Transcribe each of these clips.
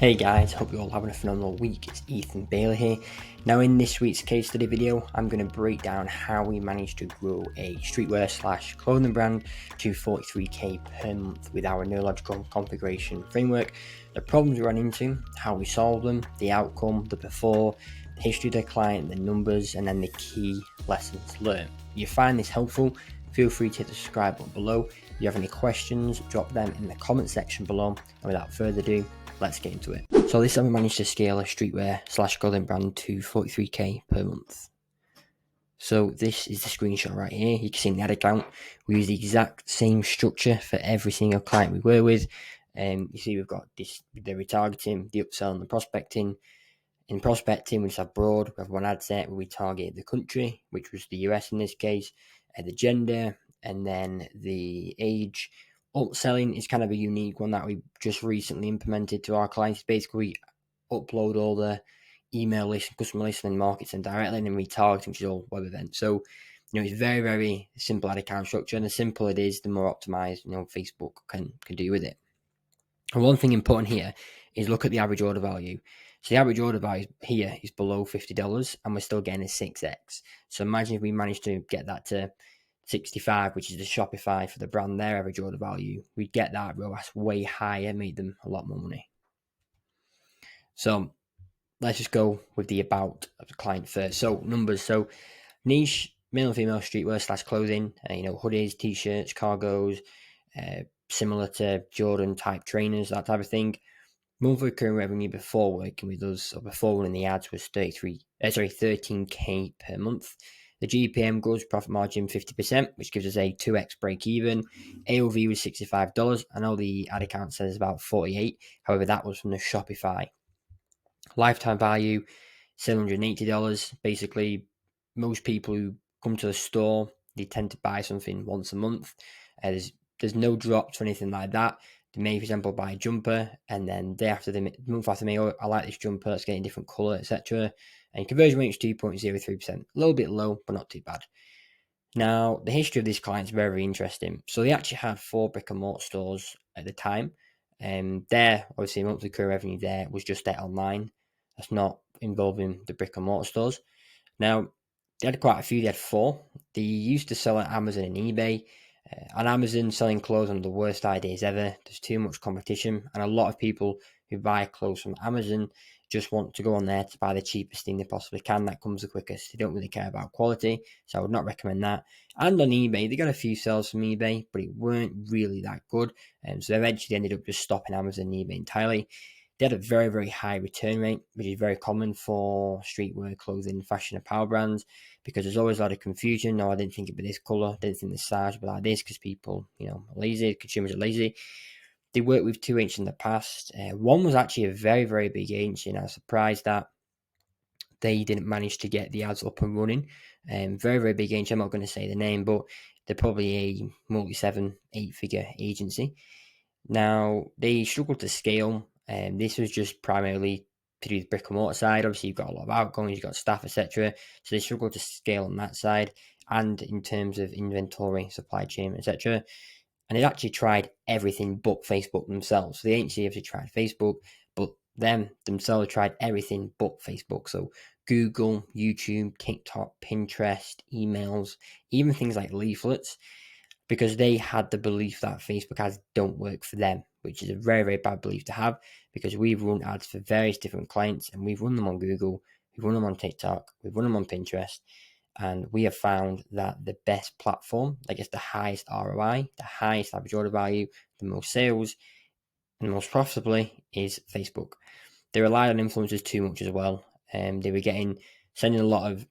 Hey guys, hope you're all having a phenomenal week. It's Ethan Bailey here. Now in this week's case study video, I'm going to break down how we managed to grow a streetwear / clothing brand to 43k per month with our neurological configuration framework, the problems we ran into, how we solved them, the outcome, the before, the history of the client, the numbers, and then the key lessons learned. If you find this helpful, feel free to hit the subscribe button below. If you have any questions, drop them in the comment section below. And without further ado, let's get into it. So this time we managed to scale a streetwear / clothing brand to 43k per month. So this is the screenshot right here. You can see in the ad account, we use the exact same structure for every single client we work with. You see we've got the retargeting, the upsell and the prospecting. In prospecting, we just have broad, we have one ad set where we target the country, which was the US in this case, the gender, and then the age. Upselling is kind of a unique one that we just recently implemented to our clients. Basically, we upload all the email list, customer list, and markets them directly, and then retargeting, which is all web events. So, it's very, very simple ad account structure, and the simpler it is, the more optimized, Facebook can do with it. And one thing important here is look at the average order value. So the average order value here is below $50, and we're still getting a 6x. So imagine if we managed to get that to 65, which is the Shopify for the brand, their average order value, we'd get that ROAS way higher, make them a lot more money. So let's just go with the about of the client first. So numbers. So niche, male and female streetwear / clothing, hoodies, t-shirts, cargos, similar to Jordan type trainers, that type of thing. Monthly recurring revenue before working with us, or before running the ads, was 13k per month. The GPM gross profit margin 50%, which gives us a 2x break even. AOV was $65. I know the ad account says about 48. However, that was from the Shopify. Lifetime value $780. Basically, most people who come to the store, they tend to buy something once a month. There's no drops or anything like that. They may, for example, buy a jumper, and then month after May, I like this jumper, it's getting a different colour, etc. And conversion rate is 2.03%. A little bit low, but not too bad. Now, the history of this client is very, very interesting. So they actually had 4 brick and mortar stores at the time. Their, obviously, monthly recurring revenue there was just their online. That's not involving the brick and mortar stores. Now, they had quite a few. They had 4. They used to sell on Amazon and eBay. On Amazon, selling clothes are one of the worst ideas ever. There's too much competition, and a lot of people who buy clothes from Amazon just want to go on there to buy the cheapest thing they possibly can. That comes the quickest. They don't really care about quality, so I would not recommend that. And on eBay, they got a few sales from eBay, but it weren't really that good. So eventually ended up just stopping Amazon and eBay entirely. They had a very, very high return rate, which is very common for streetwear, clothing, fashion, and power brands, because there's always a lot of confusion. No, I didn't think it'd be this colour. I didn't think the size would be like this, because people, are lazy. Consumers are lazy. They worked with 2 agencies in the past. One was actually a very, very big agency, and I was surprised that they didn't manage to get the ads up and running. Very, very big agency. I'm not going to say the name, but they're probably a multi-7, 8-figure agency. Now, they struggled to scale. This was just primarily to do the brick and mortar side. Obviously, you've got a lot of outgoings, you've got staff, etc. So they struggled to scale on that side, and in terms of inventory, supply chain, etc. And they actually tried everything but Facebook themselves. So the agency obviously tried Facebook, but them themselves tried everything but Facebook. So Google, YouTube, TikTok, Pinterest, emails, even things like leaflets, because they had the belief that Facebook ads don't work for them, which is a very, very bad belief to have, because we've run ads for various different clients, and we've run them on Google, we've run them on TikTok, we've run them on Pinterest, and we have found that the best platform that gets the highest ROI, the highest average order value, the most sales, and the most profitably is Facebook. They relied on influencers too much as well. They were sending a lot of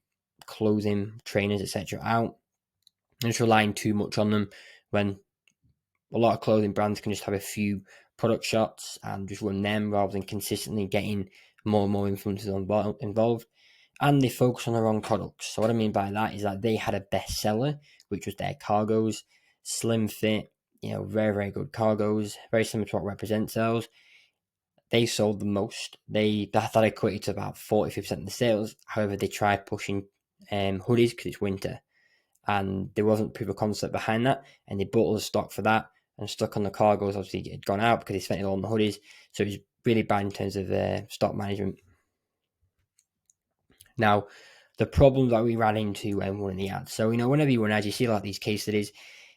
clothing, trainers, etc. out, and just relying too much on them, when a lot of clothing brands can just have a few product shots and just run them rather than consistently getting more and more influencers involved. And they focus on the wrong products. So what I mean by that is that they had a bestseller, which was their cargos, slim fit, very, very good cargos, very similar to what Represent sells. They sold the most. That equated to about 40% of the sales. However, they tried pushing hoodies because it's winter, and there wasn't proof of concept behind that, and they bought all the stock for that and stuck on the cargos. Obviously, it had gone out because they spent it all on the hoodies, so it was really bad in terms of stock management. Now, the problem that we ran into when running the ads. So, whenever you run ads, you see like these case studies,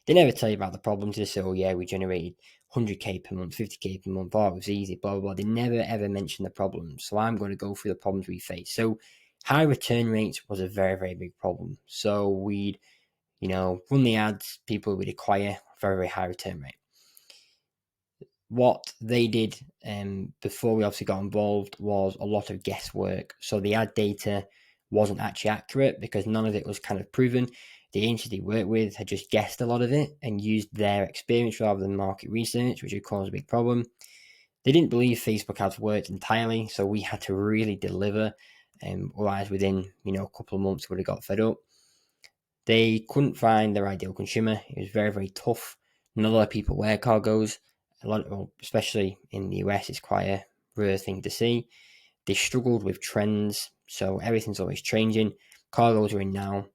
they never tell you about the problems. They say, oh yeah, we generated 100k per month, 50k per month, oh, it was easy, blah, blah, blah. They never ever mention the problems. So I'm going to go through the problems we face. So high return rates was a very, very big problem. So we'd, run the ads, people would acquire very, very high return rate. What they did before we obviously got involved was a lot of guesswork. So the ad data wasn't actually accurate because none of it was kind of proven. The agency they worked with had just guessed a lot of it and used their experience rather than market research, which would cause a big problem. They didn't believe Facebook ads worked entirely, so we had to really deliver. Otherwise, within a couple of months, we would have got fed up. They couldn't find their ideal consumer. It was very, very tough. Not a lot of people wear cargos. Especially in the US, it's quite a rare thing to see. They struggled with trends, so everything's always changing. Cargos are in now.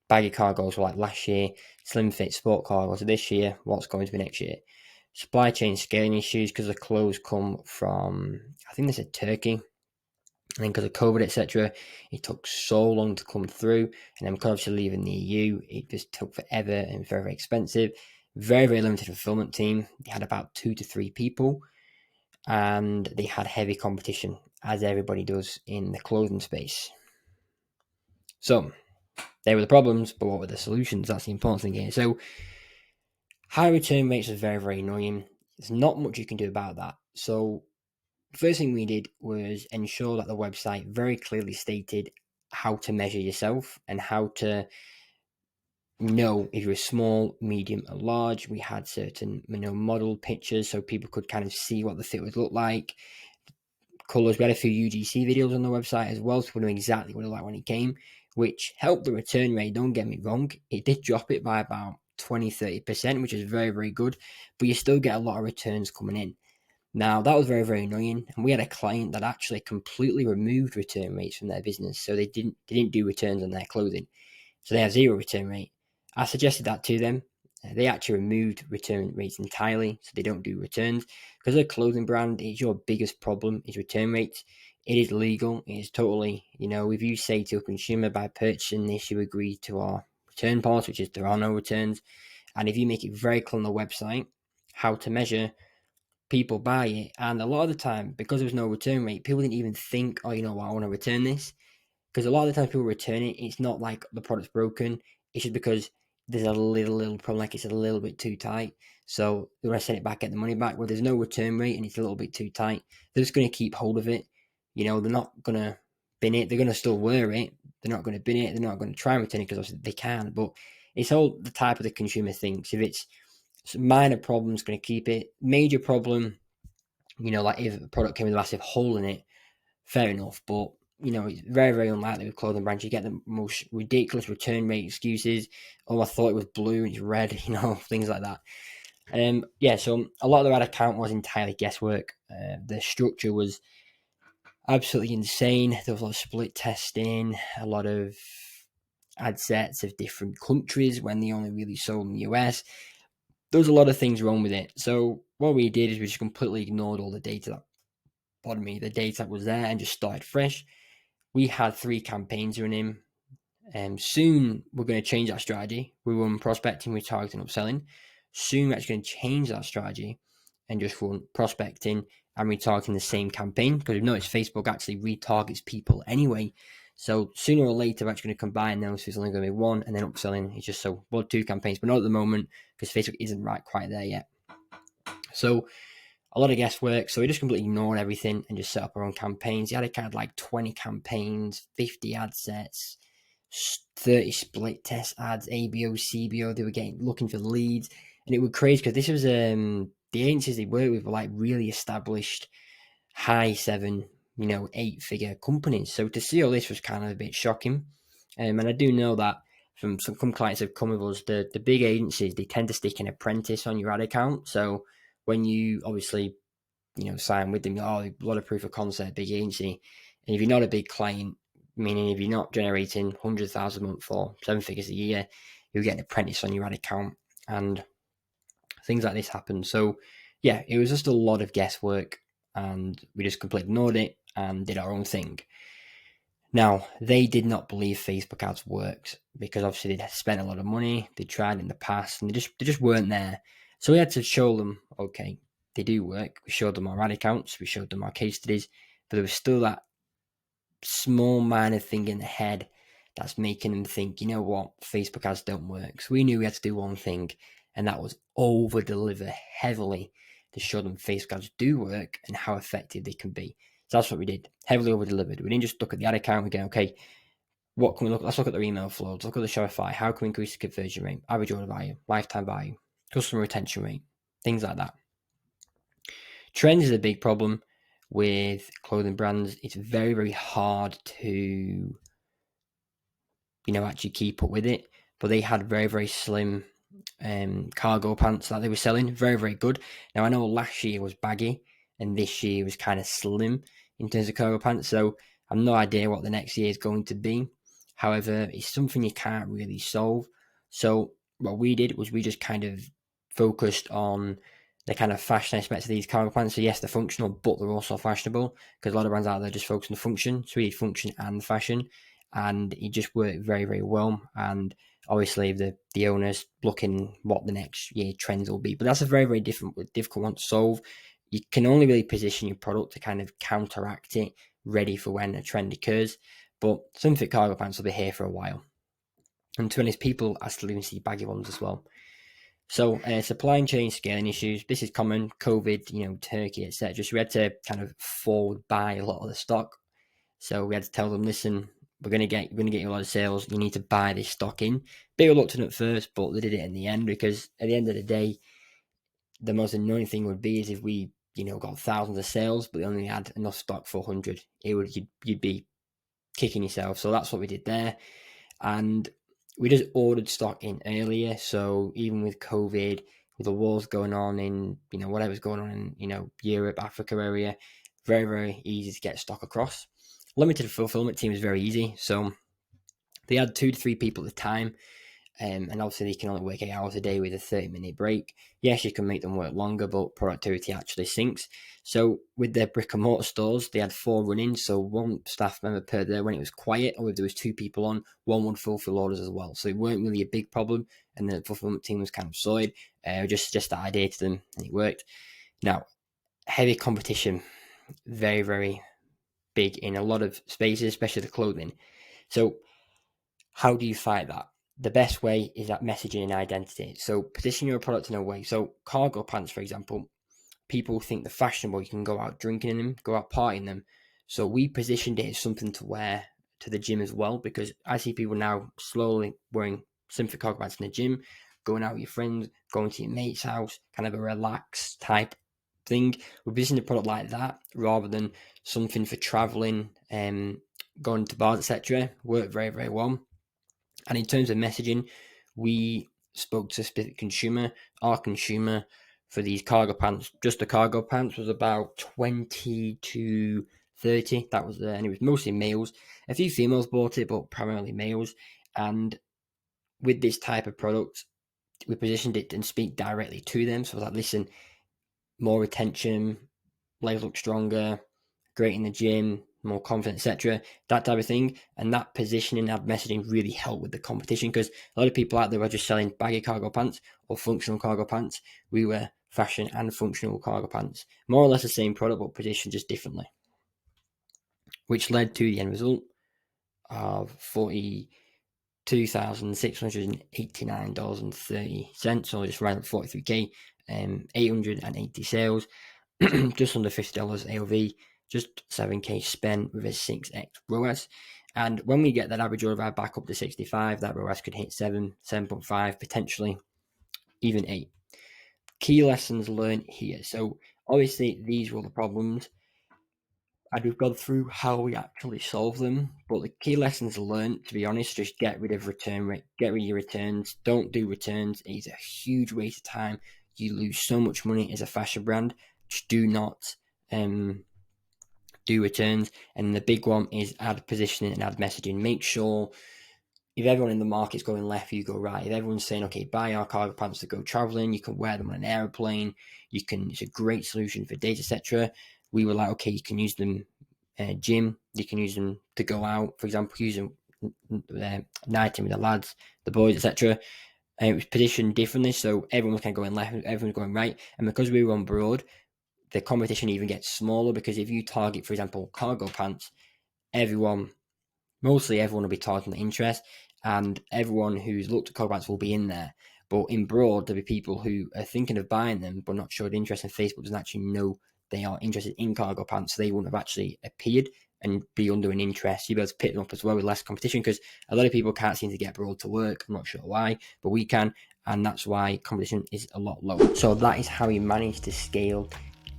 Baggy cargos were like last year. Slim fit sport cargos are this year. What's going to be next year? Supply chain scaling issues because the clothes come from, I think they said Turkey. And then because of COVID, etc., it took so long to come through. And then because obviously leaving the EU, it just took forever and very, very expensive. Very, very limited fulfillment team. They had about 2 to 3 people. And they had heavy competition, as everybody does in the clothing space. So, there were the problems, but what were the solutions? That's the important thing here. So, high return rates is very, very annoying. There's not much you can do about that. So, first thing we did was ensure that the website very clearly stated how to measure yourself and how to know if you're small, medium, or large. We had certain, model pictures so people could kind of see what the fit would look like. Colors. We had a few UGC videos on the website as well, so we knew exactly what it looked like when it came, which helped the return rate. Don't get me wrong, it did drop it by about 20-30%, which is very, very good, but you still get a lot of returns coming in. Now, that was very, very annoying, and we had a client that actually completely removed return rates from their business, so they didn't do returns on their clothing, so they have 0 return rate. I suggested that to them. They actually removed return rates entirely, so they don't do returns. Because a clothing brand, it's your biggest problem is return rates. It is legal. It is totally, if you say to a consumer by purchasing this, you agree to our return policy, which is there are no returns. And if you make it very clear on the website how to measure, people buy it. And a lot of the time, because there's no return rate, people didn't even think, oh, I want to return this. Because a lot of the times people return it, it's not like the product's broken. It's just because there's a little problem, like it's a little bit too tight. So they want to send it back, get the money back. Well, there's no return rate and it's a little bit too tight. They're just going to keep hold of it. They're not going to bin it. They're going to still wear it. They're not going to bin it. They're not going to try and return it because obviously they can. But it's all the type of the consumer thinks. If it's minor problems, going to keep it. Major problem, like if a product came with a massive hole in it, fair enough. But it's very, very unlikely with clothing brands. You get the most ridiculous return rate excuses. Oh, I thought it was blue and it's red, things like that. So a lot of their ad account was entirely guesswork. The structure was absolutely insane. There was a lot of split testing, a lot of ad sets of different countries when they only really sold in the US. There was a lot of things wrong with it. So what we did is we just completely ignored all the data. The data that was there and just started fresh. We had 3 campaigns running. Soon we're going to change that strategy. We run prospecting, retargeting, upselling. Soon we're actually going to change that strategy and just run prospecting and retargeting the same campaign, because we've noticed Facebook actually retargets people anyway. So sooner or later we're actually going to combine those. So it's only going to be 1, and then upselling is just 2 campaigns, but not at the moment because Facebook isn't quite there yet. So a lot of guesswork. So we just completely ignored everything and just set up our own campaigns. He had kind of like 20 campaigns, 50 ad sets, 30 split test ads, ABO, CBO. They were looking for leads, and it was crazy because this was the agencies they worked with were like really established, high 7, 8-figure companies. So to see all this was kind of a bit shocking. And I do know that from some clients have come with us, the big agencies, they tend to stick an apprentice on your ad account. So when you obviously, sign with them, a lot of proof of concept, big agency. And if you're not a big client, meaning if you're not generating 100,000 a month or 7 figures a year, you'll get an apprentice on your ad account, and things like this happen. So yeah, it was just a lot of guesswork. and we just completely ignored it and did our own thing. Now, they did not believe Facebook ads worked because obviously they'd spent a lot of money, they tried in the past, and they just weren't there. So we had to show them, okay, they do work. We showed them our ad accounts, we showed them our case studies, but there was still that small minor thing in the head that's making them think, you know what, Facebook ads don't work. So we knew we had to do one thing, and that was over deliver heavily to show them Facebook ads do work and how effective they can be. So that's what we did, heavily over delivered. We didn't just look at the ad account and go, okay, what can we look? Let's look at their email flows. Look at the Shopify. How can we increase the conversion rate, average order value, lifetime value, customer retention rate, things like that. Trends is a big problem with clothing brands. It's very, very hard to, actually keep up with it. But they had very, very slim cargo pants that they were selling. Very, very good. Now, I know last year was baggy and this year was kind of slim in terms of cargo pants. So I have no idea what the next year is going to be. However, it's something you can't really solve. So what we did was we just kind of focused on the kind of fashion aspects of these cargo pants. So yes, they're functional, but they're also fashionable because a lot of brands out there just focus on the function. So we did function and fashion, and it just worked very, very well. And obviously the owners looking what the next year trends will be. But that's a very, very difficult one to solve. You can only really position your product to kind of counteract it, ready for when a trend occurs. But slim fit cargo pants will be here for a while. And to be honest, people are still even see baggy ones as well. So supply chain scaling issues, this is common, COVID, Turkey, etc. So we had to kind of forward buy a lot of the stock. So we had to tell them, listen, we're gonna get you a lot of sales. You need to buy this stock in. Bit reluctant at first, but they did it in the end, because at the end of the day, the most annoying thing would be is if we, got thousands of sales, but they only had enough stock for 100. You'd be kicking yourself. So that's what we did there, and we just ordered stock in earlier. So even with COVID, with the wars going on in, whatever's going on in, Europe, Africa area, very, very easy to get stock across. Limited fulfillment team is very easy. So they had 2 to 3 people at the time. And obviously they can only work 8 hours a day with a 30-minute break. Yes, you can make them work longer, but productivity actually sinks. So with their brick and mortar stores, they had 4 running. So 1 staff member per day when it was quiet, or if there was 2 people on, 1 would fulfill orders as well. So it weren't really a big problem. And the fulfillment team was kind of solid. Just the idea to them, and it worked. Now, heavy competition, very, very big in a lot of spaces, especially the clothing. So how do you fight that? The best way is that messaging and identity. So position your product in a way. So cargo pants, for example, people think they're fashionable. You can go out drinking in them, go out partying them. So we positioned it as something to wear to the gym as well, because I see people now slowly wearing slim fit cargo pants in the gym, going out with your friends, going to your mate's house, kind of a relaxed type thing. We're positioning the product like that rather than something for traveling, going to bars, etc. Worked very, very well. And in terms of messaging, we spoke to a specific consumer. Our consumer for these cargo pants, just the cargo pants, was about 20 to 30. That was and it was mostly males. A few females bought it, but primarily males. And with this type of product, we positioned it and speak directly to them. So I was like, listen, more retention, legs look stronger, great in the gym, more confident, etc. That type of thing. And that positioning, that messaging really helped with the competition, because a lot of people out there were just selling baggy cargo pants or functional cargo pants. We were fashion and functional cargo pants, more or less the same product, but positioned just differently, which led to the end result of $42,689.30, or just around 43k, 880 sales, just under $50 AOV, just 7k spent with a 6x ROAS. And when we get that average order value back up to 65, that ROAS could hit 7.5, potentially even 8. Key lessons learned here. So obviously these were the problems, and we've gone through how we actually solve them. But the key lessons learned, to be honest, just get rid of return rate, get rid of your returns. Don't do returns. It's a huge waste of time. You lose so much money as a fashion brand. Just do not do returns. And the big one is ad positioning and ad messaging. Make sure if everyone in the market's going left, you go right. If everyone's saying, okay, buy our cargo pants to go traveling, you can wear them on an airplane, it's a great solution for dates, etc., we were like, okay, you can use them gym, you can use them to go out, for example, use them nighting with the lads, the boys, etc. And it was positioned differently, so everyone was kind of going left, everyone was going right. And because we were on broad, the competition even gets smaller, because if you target, for example, cargo pants, mostly everyone will be targeting the interest, and everyone who's looked at cargo pants will be in there. But in broad, there'll be people who are thinking of buying them but not showing interest, and Facebook doesn't actually know they are interested in cargo pants, so they wouldn't have actually appeared and be under an interest. You'll be able to pick them up as well with less competition, because a lot of people can't seem to get broad to work. I'm not sure why, but we can, and that's why competition is a lot lower. So that is how we managed to scale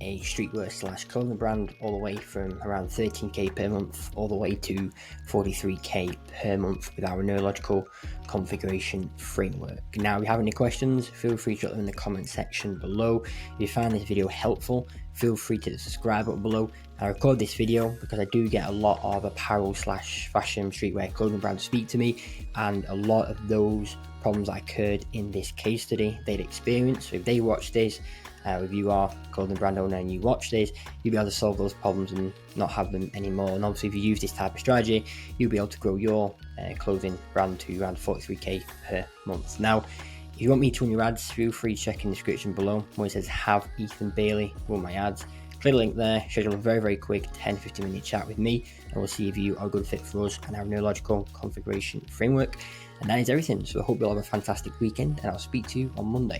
a streetwear / clothing brand all the way from around 13k per month all the way to 43k per month with our neurological configuration framework. Now, if you have any questions, feel free to drop them in the comment section below. If you found this video helpful, feel free to hit the subscribe button below. I record this video because I do get a lot of apparel / fashion streetwear clothing brands speak to me, and a lot of those problems that occurred in this case study they'd experienced. So if they watch this, if you are a clothing brand owner and you watch this, you'll be able to solve those problems and not have them anymore. And obviously, if you use this type of strategy, you'll be able to grow your clothing brand to around 43k per month. Now, if you want me to run your ads, feel free to check in the description below where it says have Ethan Bailey run my ads. Click the link there, schedule a very quick 10-15 minute chat with me, and we'll see if you are a good fit for us and our neurological configuration framework. And that is everything. So I hope you'll have a fantastic weekend, and I'll speak to you on Monday.